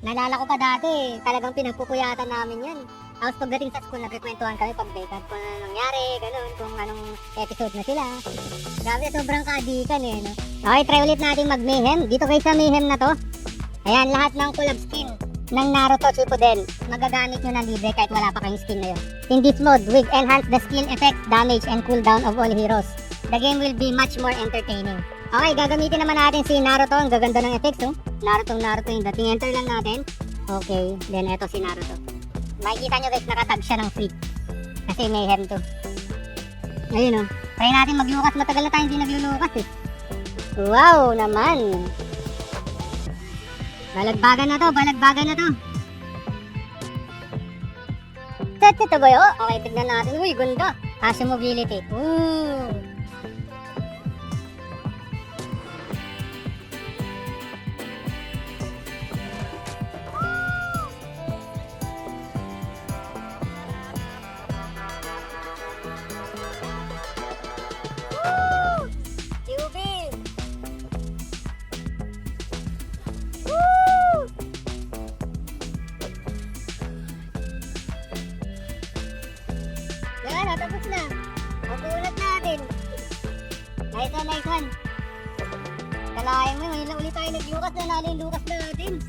Naalala ko pa dati, talagang pinagpupuyatan namin yan. Tapos pagdating sa school, nagkikwentuhan kami pag-breakout kung ano nangyari, ganun, kung anong episode na sila. Grabe, sobrang kaadikan eh, no? Okay, try ulit natin mag-mayhem. Dito kayo sa mayhem na to. Ayan, lahat ng collab skin ng Naruto Shippuden, magagamit nyo na libre kahit wala pa kayong skin na yun. In this mode, we enhance the skill effects, damage, and cooldown of all heroes. The game will be much more entertaining. Okay, gagamitin naman natin si Naruto. Ang gaganda ng effects, oh. Naruto yung dating. Enter lang natin. Okay, then eto si Naruto. Makikita nyo guys, nakatag siya ng free. Kasi mayhem to. Ayun, oh. Try natin maglukas. Matagal na tayo hindi naglulukas eh. Wow naman. Balagbagan na to. Set ito ba yun? Okay, tignan natin. Uy, ganda. Asya mobility. Ooh. Yan, natapos na. Ang ulat natin. Nice one. Kalahin mo, ngayon lang ulit tayo naglukas na nalo yung lukas natin.